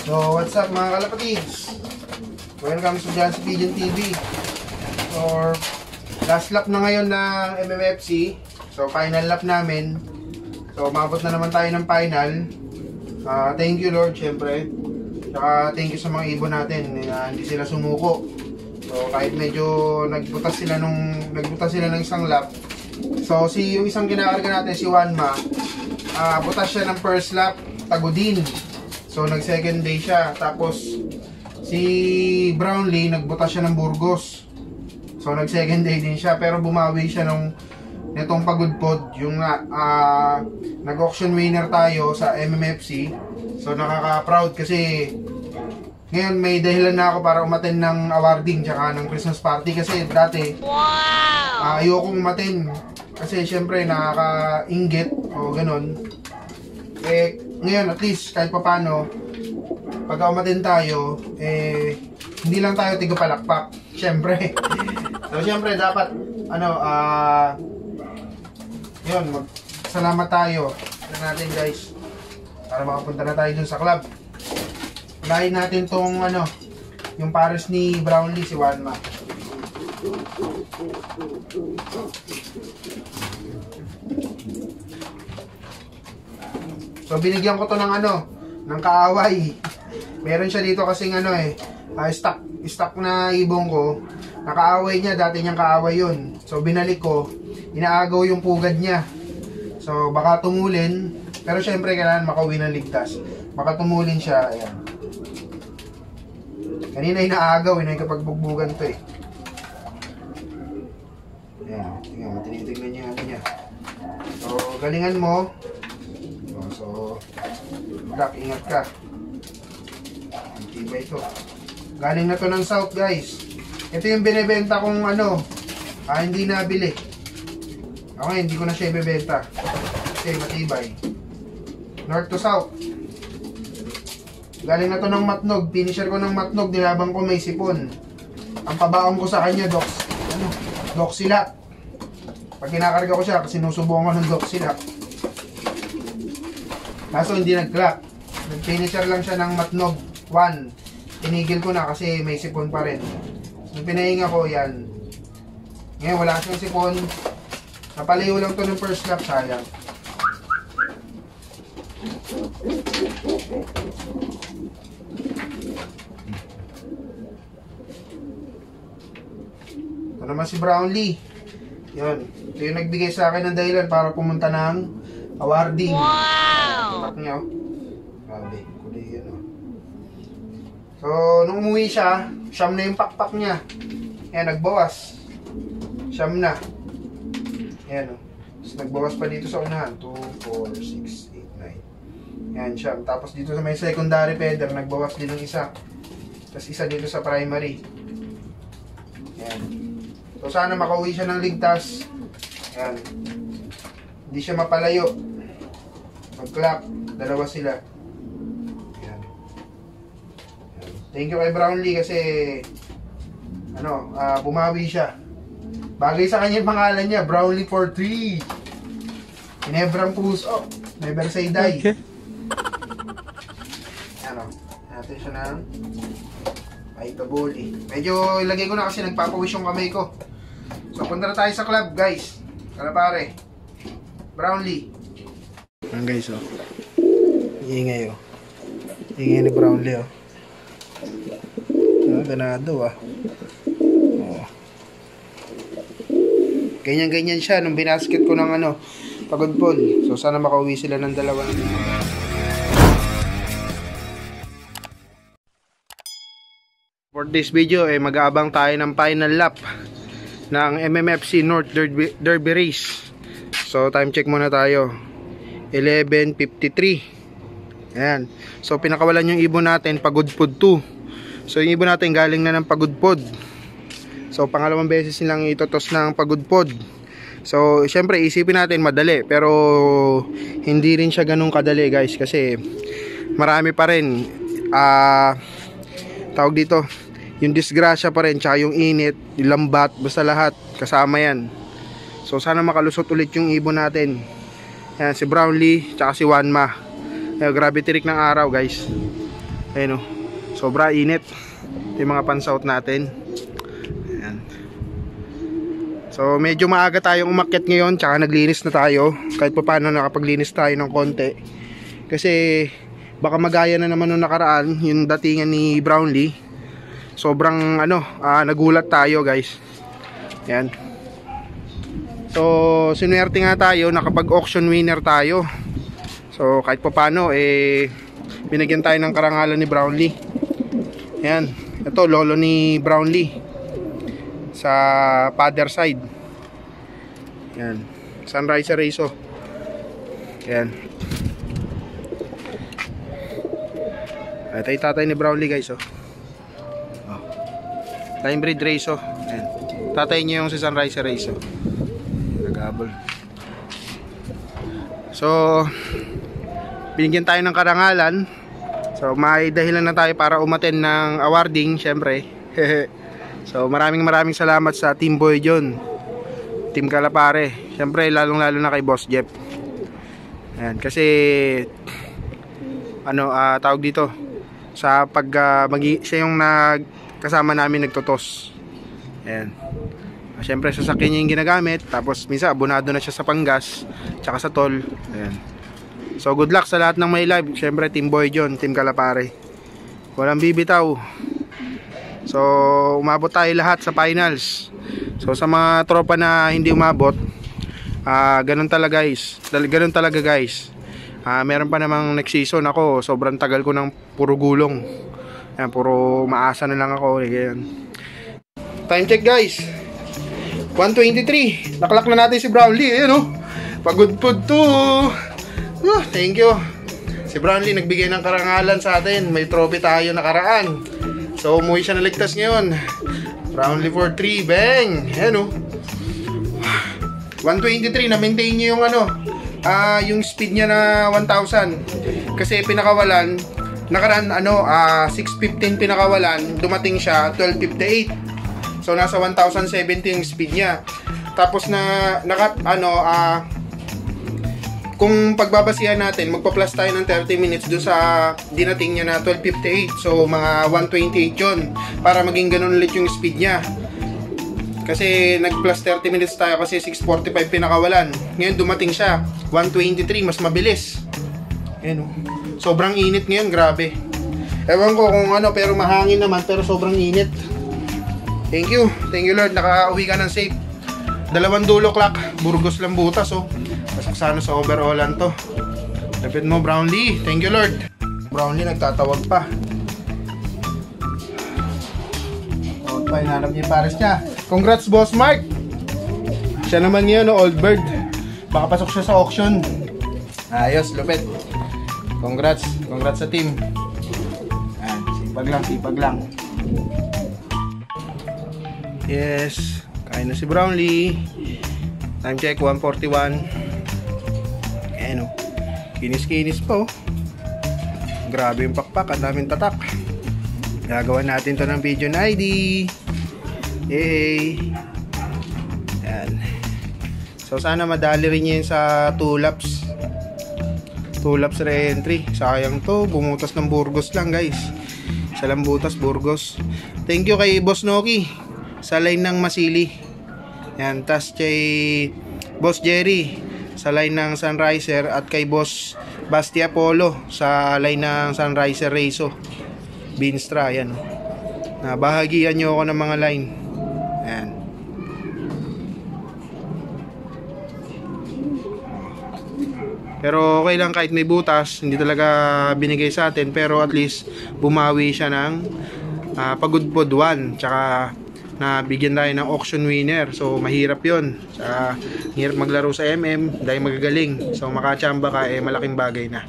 So, what's up mga kalapatids? Welcome to Jancy Pigeon TV. So, last lap na ngayon ng MMFC. So, final lap namin. So, umabot na naman tayo ng final. Thank you Lord, syempre. Saka thank you sa mga ibon natin. Hindi sila sumuko. So, kahit medyo nagbutas sila ng isang lap. So, yung isang kinakarga natin, si Wanma, butas siya ng first lap, Tagudin. So, nag-second day siya. Tapos, si Brownlee, nagbutas siya ng Burgos. So, nag-second day din siya. Pero bumawi siya nitong Pagudpod. Yung nag-auction winner tayo sa MMFC. So, nakaka-proud kasi ngayon may dahilan na ako para umaten ng awarding tsaka ng Christmas party. Kasi dati, ayokong umaten. Kasi syempre nakaka-inggit o ganun. Ngayon at least kahit papano pag umaten tayo, hindi lang tayo tigapalakpak. Syempre. So syempre dapat yun, salamat tayo. Tignan natin guys. Para makapunta na tayo dun sa club. Unahin natin tong yung pares ni Brownlee, si Wanma. So binigyan ko to ng kaaway. Meron siya dito kasing stock na ibong ko. Nakaaway niya, dati niyang kaaway yun. So binalik ko, inaagaw yung pugad niya. So baka tumulin, pero syempre kailangan makauwi ng ligtas. Baka tumulin siya, ayan. Kanina inaagaw, kapag-bugbugan to eh. Ayan, tingnan mo, tinitignan niya niya. So galingan mo. So, Black, ingat ka. Antibay ito. Galing na to ng South guys. Ito yung binibenta kong hindi nabili. Okay, hindi ko na siya ibebenta. Kasi matibay. North to South. Galing na to ng Matnog. Finisher ko ng Matnog. Nilabang ko may sipon. Ang pabaon ko sa kanya, Doxilak. Pag kinakarga ko siya, sinusubukan ko ng Doxilak. Kaso hindi nag-clock. Nag-finisher lang siya ng Matnog 1. Tinigil ko na kasi may sipon pa rin. Nung pinahinga ko yan. Ngayon wala siyang sipon. Napalayo lang to ng first lap, sayang. Ito naman si Brownlee. Yun. Ito yung nagbigay sa akin ng dahilan para pumunta ng awarding. Wow! Niya, grabe, kulay yan So, nung umuwi siya, siyam na yung pakpak niya. Ayan, nagbawas. Siyam na. Ayan Tapos nagbawas pa dito sa unahan. 2, 4, 6, 8, 9. Ayan, siyam. Tapos dito sa may secondary feather, nagbawas din ng isa. Tapos isa dito sa primary. Ayan. So, sana makauwi siya ng ligtas. Ayan. Hindi siya mapalayo. Mag-clock. Dalawa sila. Ayan. Thank you kay Brownlee kasi bumawi siya. Bagay sa kanya yung pangalan niya, Brownlee 43. Inebrang puso. Never say die. Okay. Natin siya ng Aitaboli. Medyo ilagay ko na kasi nagpapawish yung kamay ko. So punta na tayo sa club guys. Kalapare. Brownlee. Ayan guys Iingay Iingay ni Brownlee ganado Ganyan siya nung binasket ko ng Pagudpod. So sana makauwi sila ng dalawa. For this video mag-aabang tayo ng final lap ng MMFC North Derby Race. So time check muna tayo. 11:53. Ayan. So pinakawalan yung ibon natin Pagudpod 2. So yung ibon natin galing na ng Pagudpod. So pangalawang beses nilang itotos ng Pagudpod. So syempre isipin natin madali, pero hindi rin siya ganun kadali guys, kasi marami pa rin tawag dito, yung disgrasya pa rin, tsaka yung init, yung lambat, basta lahat kasama yan. So sana makalusot ulit yung ibon natin. Ayan, si Brownlee tsaka si Wanma. Ayan, grabe tirik ng araw guys. Ayun, oh. Sobra init. Yung mga pansout natin. Ayan. So medyo maaga tayong umakyat ngayon, tsaka naglinis na tayo. Kahit pa paano nakapaglinis tayo ng konti. Kasi baka magaya na naman nung nakaraan, yung datingan ni Brownlee. Sobrang nagulat tayo guys. Ayan. So sinuwerte nga tayo, nakapag-auction winner tayo. So kahit pa paano binigyan tayo ng karangalan ni Brownlee. Ayan, ito lolo ni Brownlee sa father side. Ayan, Sunriser Reiso. Ayan. Ito yung tatay ni Brownlee guys, oh. Time breed Reiso. Ayan. Tatay niya yung si Sunriser Reiso. Nagabol. So binigyan tayo ng karangalan. So may dahilan na tayo para umattend ng awarding, syempre. So maraming salamat sa Team Boy John, Team Kalapare, syempre lalong lalo na kay Boss Jeff. Ayan, kasi tawag dito sa siya yung kasama namin nagtotos. Ayan. Syempre sasakyan niya yung ginagamit, tapos minsan abonado na siya sa panggas tsaka sa toll. Ayan. So good luck sa lahat ng may live. Syempre Team Boy John, Team Kalapare, walang bibitaw. So umabot tayo lahat sa finals. So sa mga tropa na hindi umabot, ganun talaga guys. Meron pa namang next season. Ako sobrang tagal ko ng puro gulong. Ayan, puro maasa na lang ako. Ayan. Time check guys, 1:23. Nakalak na natin si Brownlee. Ayan, oh. Pagod po to. Thank you. Si Brownlee nagbigay ng karangalan sa atin. May trophy tayo nakaraan. So umuwi siya na ligtas ngayon. Brownlee for 3. Bang! Ayan, oh. 1:23. Na-maintain niya yung yung speed niya na 1,000. Kasi pinakawalan nakaraan 6:15 pinakawalan, dumating siya 12:58. So nasa 1,070 yung speed niya. Tapos kung pagbabasihan natin, magpa-plus tayo ng 30 minutes doon sa dinating niya na 12:58. So mga 1:28 yun, para maging ganun ulit yung speed niya. Kasi nag-plus 30 minutes tayo kasi 6:45 pinakawalan. Ngayon dumating siya 1:23, mas mabilis. Ayan, oh. Sobrang init ngayon, grabe. Ewan ko kung pero mahangin naman, pero sobrang init. Thank you Lord, nakauwi ka ng safe. 2 dulo clock, Burgos lang butas, oh. Pasok sana sa overallan to. Lapit mo Brownlee, thank you Lord. Brownlee nagtatawag pa. Tawag pa, hinanap niya yung pares niya. Congrats Boss Mark. Siya naman yun, old bird. Baka pasok siya sa auction. Ayos, lupit. Congrats sa team. Ayan, sipag lang. Yes, kain na si Brownlee. Time check 1:41. Ayan, oh. Kinis po. Grabe yung pakpak, ang daming tatak. Gagawa natin to ng video na ID. Yay. Ayan. So sana madali rin yun sa 2 laps re-entry. Sayang to, bumutas ng Burgos lang guys. Isa lang butas, Burgos. Thank you kay Boss Noki sa line ng Masili. Ayan, tas kay Boss Jerry sa line ng Sunriser, at kay Boss Basti Apollo sa line ng Sunriser Reiso Binstra. Ayan, bahagian nyo ako ng mga line. Ayan. Pero okay lang kahit may butas, hindi talaga binigay sa atin, pero at least bumawi siya ng pagudpod 1, tsaka na bigyan tayo ng auction winner. So mahirap yun, hirap maglaro sa MM dahil magagaling. So makachamba ka, malaking bagay na.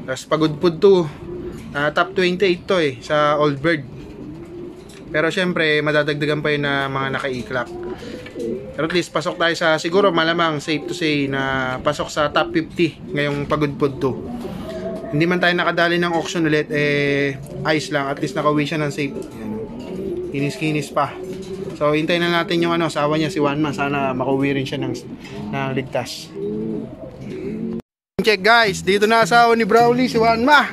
Tapos pagudpod 2, top 28 to sa Old Bird. Pero syempre madadagdagan pa yun na mga naka-e-clock. Pero at least pasok tayo sa, siguro malamang safe to say na pasok sa top 50 ngayong pagudpod 2. Hindi man tayo nakadali ng auction ulit, ayos lang, at least nakauwi siya ng safe. Kinis pa. So hintayin na natin yung asawa niya si Juanma, sana makauwi rin siya ng ligtas. Check guys, dito na asawa ni Brownlee, si Juanma.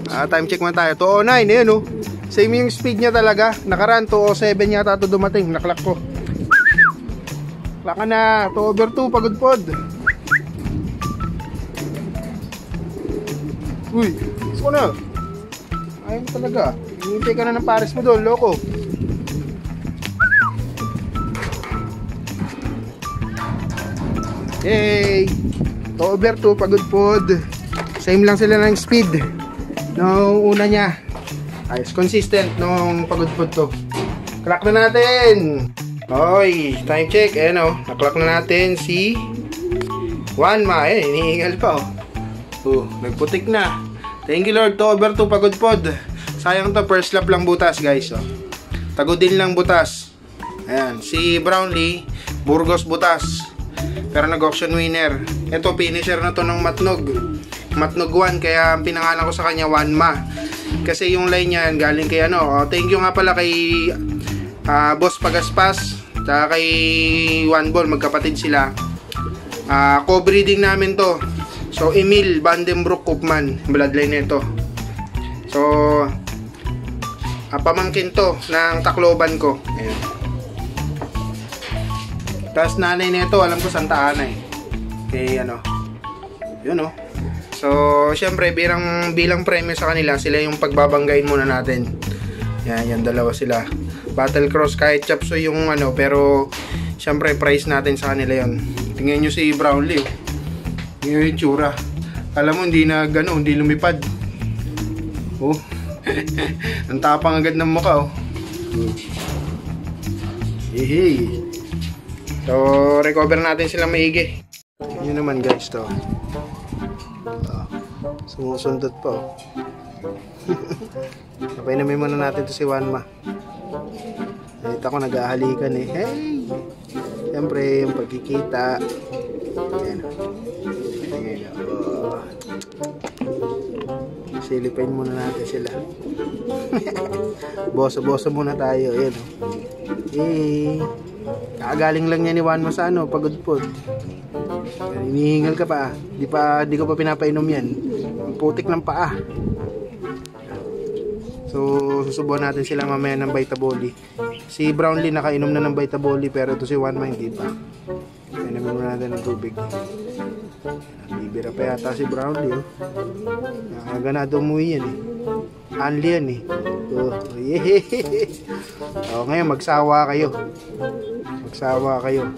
Time check man tayo. 209, ayan oh. Same yung speed niya talaga. Nakaraan, 207 yata ito dumating. Naklak ko. Klak ka na. 2/2, pagod pod. Uy, gusto ko na. Ayun talaga. Hinihintay ka na ng pares mo doon, loko. Yay! 2/2, pagod pod. Same lang sila ng speed nung una niya. Ayos, consistent nung pagod pod to. Crack na natin. Oy, time check. Ayan o, naklack na natin si Wanma. Eh, hinihingal pa o. Nagputik na. Thank you Lord, 2/2, pagod pod. Sayang to, first lap lang butas guys. Tagodin lang butas. Ayan, si Brownlee, Burgos butas. Pero nag-auction winner. Ito, finisher na to ng Matnog. Matnog 1, kaya ang pinangalan ko sa kanya Wanma. Kasi yung line niyan galing kay ano. Thank you nga pala kay Boss Pagaspas, tsaka kay One Ball, magkapatid sila. Co-breeding namin to. So, Emil Vandenbroek Koopman, bloodline nito. So, pamangkin to ng Tacloban ko. Ayan. Tapos nanay nito, alam ko Santa Ana eh. Okay, ano. Yun oh. So, syempre, bilang premyo sa kanila, sila yung pagbabanggain muna natin. Yan dalawa sila. Battle Cross, kahit chapso yung ano, pero syempre, price natin sa kanila yon. Tingnan nyo si Brownlee. Yung itsura. Alam mo, hindi na gano'n, hindi lumipad. Oh. Ang tapang agad ng mukha, oh. Hey. So, recover natin sila maigi. Yun naman guys, to. Sumusundot pa, oh. Napainumin muna natin to si Wanma. Nakita ko nag-ahalikan eh. Hey! Siyempre, yung pagkikita. Ayan. Ayan. Oh. Silipin muna natin sila. Boso-boso muna tayo. Ayan. Hey! Kakagaling lang niya ni Wanma sa ano, pagod po. Hinihingal ka pa. Di ko pa pinapainom yan. Putik ng paa. So, susubuhan natin sila mamaya ng Vitaboli. Si Brownlee nakainom na ng Vitaboli, pero ito si Wanma hindi pa. Inumin muna natin ng tubig. Bibira pa yata si Brownlee, oh. Nakaganado umuwi yan eh. Anli yan eh. Yeah. Ngayon magsawa kayo. Magsawa kayo.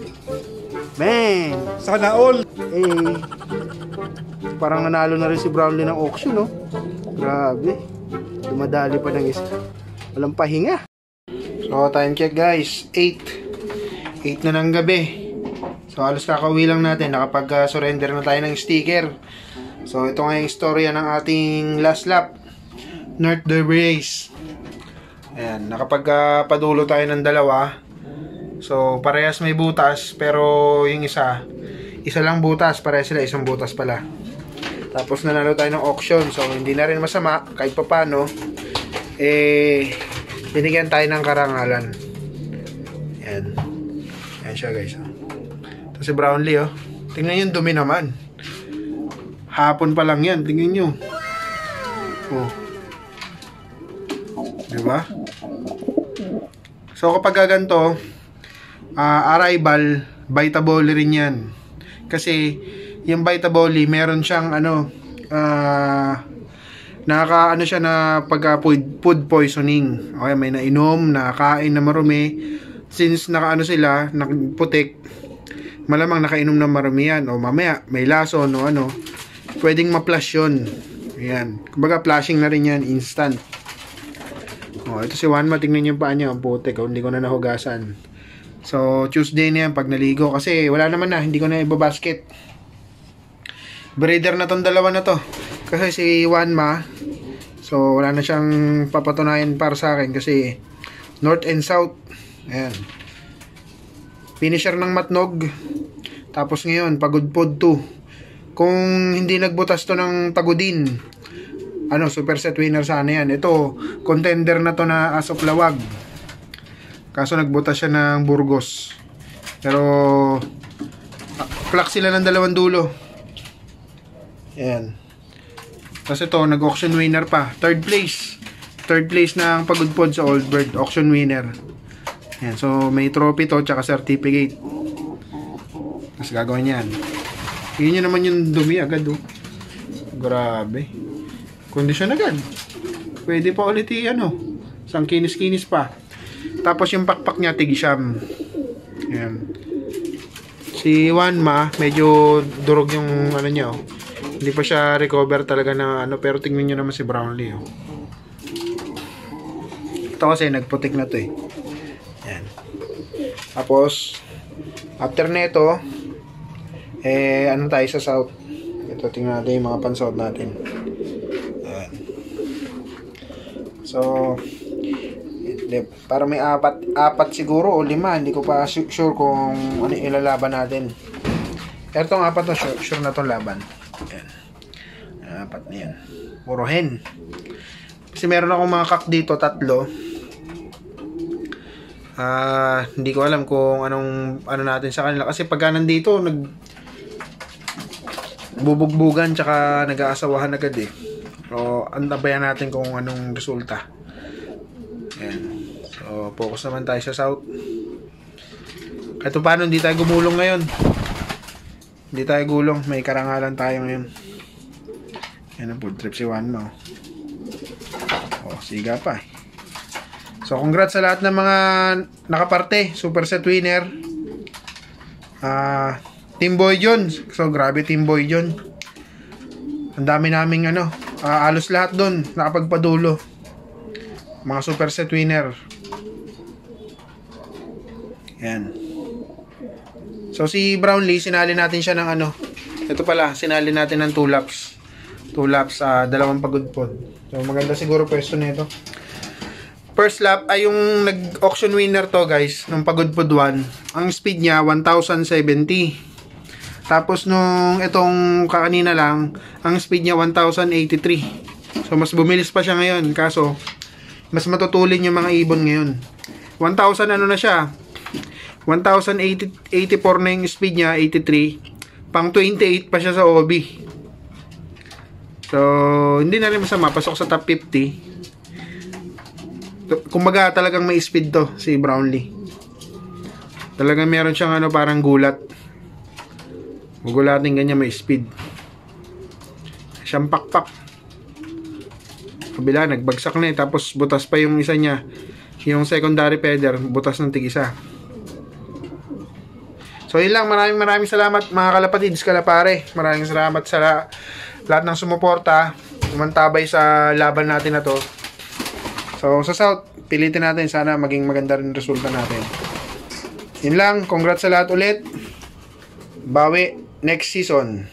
Man! Sana all! Eh, parang nanalo na rin si Brownlee ng auction, no? Grabe. Dumadali pa ng isa. Walang pahinga. So, time check guys. 8 na ng gabi. So, halos kakauwi lang natin. Nakapag-surrender na tayo ng sticker. So, ito nga yung istorya ng ating last lap. North Derby Race. Ayan. Nakapag-padulo tayo ng dalawa. So, parehas may butas. Pero yung isa lang butas. Parehas sila, isang butas pala. Tapos nanalo tayo ng auction. So, hindi na rin masama. Kahit papano, binigyan tayo ng karangalan. Yan. Yan siya guys. Ito si Brownlee, oh. Tingnan yung dumi naman. Hapon pa lang yan. Tingnan nyo. Oh. Diba? So, kapag ganito, arrival, Vitaboli rin yan. Kasi, yung Vitaboli, meron siyang nakaka siya na pagka food poisoning. Okay, may nainom, nakakain na marumi. Since sila, nakputik, malamang nakainom na marumi yan. O mamaya, may lason o pwedeng ma-flush yun. Ayan. Kumbaga, flashing na rin yan, instant. O, ito si Wanma, tingnan niyo yung paa niya, ang putik. O, hindi ko na nahugasan. So, Tuesday na yan, pag naligo. Kasi, wala naman na, hindi ko na ibabasket. Breeder na tong dalawa na to. Kasi si Wanma, so wala na siyang papatunayan para sa akin kasi North and South. Ayan. Finisher ng Matnog. Tapos ngayon, Pagod Pod 2. Kung hindi nagbutas to ng Tagodin, super set winner sana yan. Ito, contender na to na as of lawag. Kaso nagbutas siya ng Burgos. Pero, clock sila ng dalawang dulo. Ayan. Tapos ito, nag-auction winner pa. Third place. Third place ng Pagod Pod sa Old Bird. Auction winner. Yan. So, may trophy to, tsaka certificate. Tapos gagawin yan. Yun naman yung dumi agad, oh. Grabe. Kondisyon agad. Pwede pa ulit ano. Isang kinis-kinis pa. Tapos yung pakpak niya, tig-siyam. Yan. Si Wanma, medyo durog yung ano niya, oh. Hindi pa siya recover talaga na ano, pero tingnan niyo naman si Brownlee, oh. Ito kasi nagputik na to, eh. Yan. Tapos after neto, ano tayo sa south. Ito, tingnan natin yung mga pansot natin. Yan. So, para may apat siguro o 5, hindi ko pa sure kung ano ilalaban natin. Pero itong 4 to, sure na itong laban. Yan. 4 na yan. Puro hen. Kasi meron akong mga kak dito, 3. Hindi ko alam kung ano natin sa kanila. Kasi pagka nandito, bubugbugan tsaka nag-aasawahan agad, eh. So, antabayan natin kung anong resulta. Yan. So, focus naman tayo sa south. Kahit paano, hindi tayo gumulong ngayon. Hindi tayo gulong. May karangalan tayo ngayon. Yan ang food trip si Juan mo. Oh, siga pa, eh. So, congrats sa lahat ng mga nakaparte. Super set winner. Team Boy John. So, grabe Team Boy John. Ang dami naming alos lahat doon. Nakapagpadulo. Mga super set winner. Yan. So, si Brownlee, sinali natin siya ng ito pala, sinali natin ng 2 laps. 2 laps, 2 Pagod Pod. So, maganda siguro pwesto nito. First lap ay yung nag-auction winner to, guys, nung Pagod Pod 1. Ang speed niya 1070. Tapos nung itong kanina lang, ang speed niya 1083. So mas bumilis pa siya ngayon, kaso mas matutulin yung mga ibon ngayon. 1000 na siya. 1084 na yung speed niya, 83. Pang 28 pa siya sa OB. So hindi na rin masama, pasok sa top 50. Kumbaga talagang may speed to si Brownlee. Talagang meron siyang parang gulat. Gugulatin ganyan, may speed. Siyang pakpak. Kabila nagbagsak na, tapos butas pa yung isa niya. Yung secondary feather, butas ng tig-isa. So yun lang, maraming salamat mga kalapatids, kalapare. Maraming salamat sa lahat ng sumuporta, umantabay sa laban natin na to. So, sa South, pilitin natin. Sana maging maganda rin resulta natin. Yun lang. Congrats sa lahat ulit. Bawi next season.